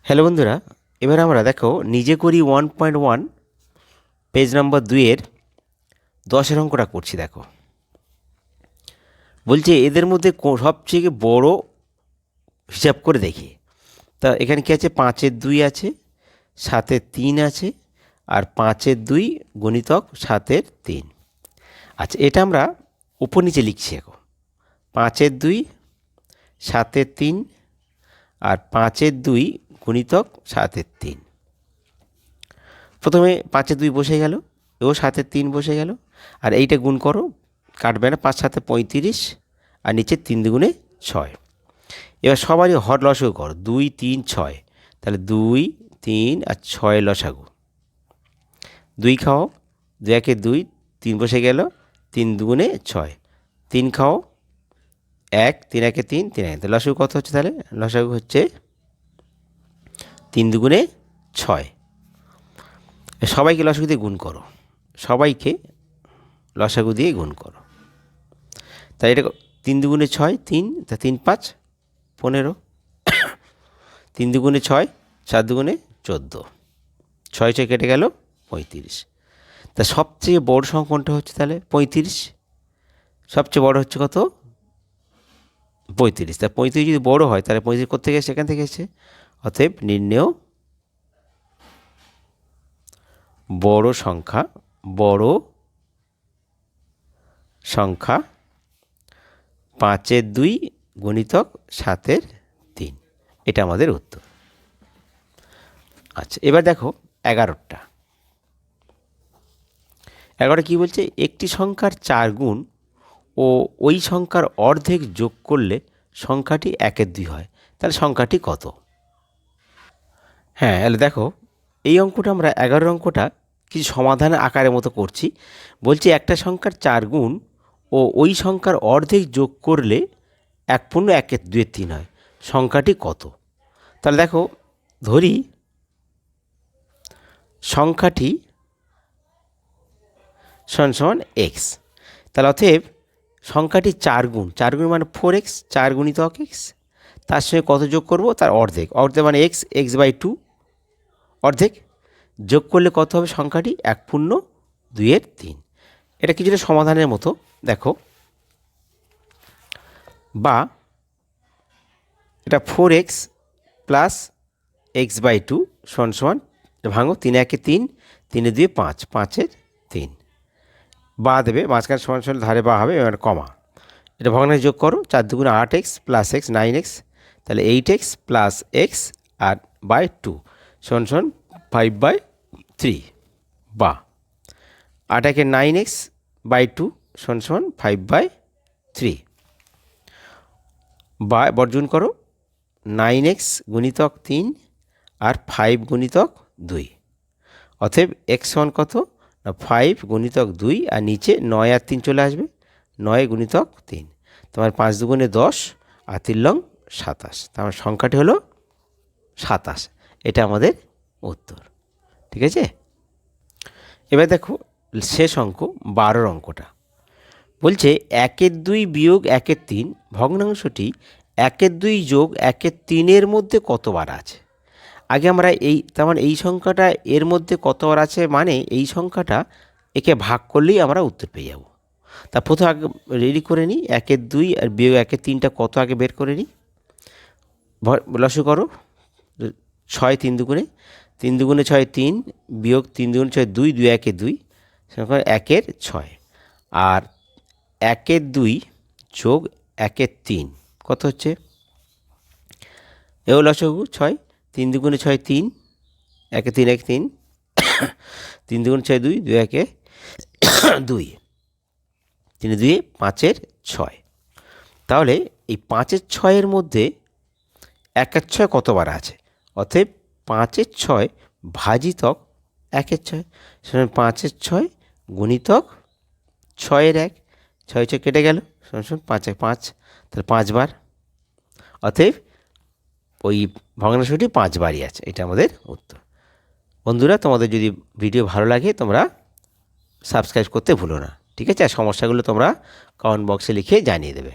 Hello বন্ধুরা, এবার আমরা দেখো নিজে করি 1.1 পেজ নাম্বার 2-এর 10-এর অঙ্কটা করছি। দেখো বলছে এদের মধ্যে সবচেয়ে বড় হিসাব করে দেখি। তা এখানে কি আছে, 5-এর 2 আছে, 7-এর 3 আছে, আর 5-এর 2 গুণিতক 7-এর 3। আচ্ছা, এটা আমরা উপর নিচে লিখছি। এখন 5-এর 2, 7-এর 3 আর 5-এর 2 গুণিতক 7-এর 3। প্রথমে 5-এর 2 বসে গেল, ও 7-এর 3 বসে গেল, আর এইটা গুণ করো, কাটবে না, 5-7-35, আর নিচে 3 দুগুণে 6। এবার সবারই হর লসাগু করো, 2, 3, 6, তাহলে 2, 3 আর 6 লসাগু। 2 খাও, 2-একে 2, 3 বসে গেল, 3 দুগুণে 6, 3 খাও, 1, 3-একে 3, 3 লসাগু কত হচ্ছে? তাহলে লসাগু হচ্ছে 3 দুগুণে 6। সবাইকে লসাগু দিয়ে গুণ করো, সবাইকে লসাগু দিয়ে গুণ করো। তাই এটা 3 দুগুণে 6, 3, তা 3, 5, 15, 3 দুগুণে 6, 4 দুগুণে 14, 6 6 কেটে গেল 35। তা সবচেয়ে বড় সংখ্যা কোনটা হচ্ছে? তাহলে 35। সবচেয়ে বড় হচ্ছে কত? 35। তা 35 যদি বড় হয় তাহলে 35 কোথেকে এসে? সেখান থেকে এসে। অতএব নির্ণেয় বড় সংখ্যা 5-এর 2 গুণিতক 7-এর 3। এটা আমাদের উত্তর। আচ্ছা, এবার দেখো 11টা। 11 কি বলছে? একটি সংখ্যার 4 গুণ ও ওই সংখ্যার অর্ধেক যোগ করলে সংখ্যাটি 1-এর 2 হয়। তাহলে সংখ্যাটি কত? হ্যাঁ, তাহলে দেখো এই অঙ্কটা আমরা 11 অঙ্কটা কিছু সমাধানের আকারের মতো করছি। বলছি একটা সংখ্যার 4 গুণ ও ওই সংখ্যার অর্ধেক যোগ করলে 1.1-এর 2-এর 3 হয়। সংখ্যাটি কত? তাহলে দেখো, ধরি সংখ্যাটি সমান এক্স। তাহলে অতএব সংখ্যাটি 4 গুণ, 4 গুণ মানে 4x, 4 গুণিতক এক্স, তার সঙ্গে কত যোগ করব? তার অর্ধেক। অর্ধেক মানে x/2 অর্ধেক যোগ করলে কত হবে? সংখ্যাটি 1.2-এর 3। এটা কিছুটা সমাধানের মতো। দেখো, বা এটা 4x প্লাস x/2 সমান ভাঙো, 3-একে 3, 3-এ 2, 5, 5-এর 3 বা দেবে, মাঝখানে সমান ধারে বা হবে, এবার কমা। এটা ভগ্নাংশে যোগ করো, 4 দুগুণে 8x প্লাস x 9x, তাহলে 8x plus x R by 2 সমান 5/3, বা 8-একে 9x/2 সমান 5/3, বা বর্জন করো 9x গুণিতক 3 আর 5 গুণিতক 2। অতএব x সমান কত? না 5 গুণিতক 2, আর নিচে 9 আর 3 চলে আসবে, 9 গুণিতক 3, তোমার 5 দুগুণে 10 আর 3 লং 27। তার সংখ্যাটি হলো 27। এটা আমাদের উত্তর। ঠিক আছে? এবার দেখো শেষ অঙ্ক 12 অঙ্কটা। বলছে 1-এর 2 বিয়োগ 1-এর 3 ভগ্নাংশটি 1-এর 2 যোগ 1-এর 3-এর মধ্যে কতবার আছে? আগে আমরা তার মানে এই সংখ্যাটা এর মধ্যে কতবার আছে, মানে এই সংখ্যাটা একে ভাগ করলেই আমরা উত্তর পেয়ে যাব। তা প্রথমে আগে রেডি করে নিই, 1-এর 2 আর বিয়োগ 1-এর 3টা কত আগে বের করে নিই। লসাগু করো, 6 3 দুগুণে, 3 দুগুণে 6 3, বিয়োগ 3 দুগুণে 6 2, 2-একে 2 সেখানে 1-এর 6, আর 1-এর 2 যোগ 1-এর 3 কত হচ্ছে? এও লসাগু 6, 3 দুগুণে 6 3, 1-এ 3, 3 দুগুণে 6 2, 2-একে 2, 3-এ 2 5-এর 6। তাহলে এই 5-এর 6-এর মধ্যে 1-এর 6 কতবার আছে? অতএব 5-এর 6 ভাজিতক 1-এর 6 সমান 5-এর 6 গুণিতক 6-এর 1, 6 6 কেটে গেল, সমান 5-এ 5, তাহলে 5 বার। অতএব ওই ভগ্নাংশটি 5 বারই আছে। এটা আমাদের উত্তর। বন্ধুরা, তোমাদের যদি ভিডিও ভালো লাগে তোমরা সাবস্ক্রাইব করতে ভুলো না। ঠিক আছে? আর সমস্যাগুলো তোমরা কমেন্ট বক্সে লিখে জানিয়ে দেবে।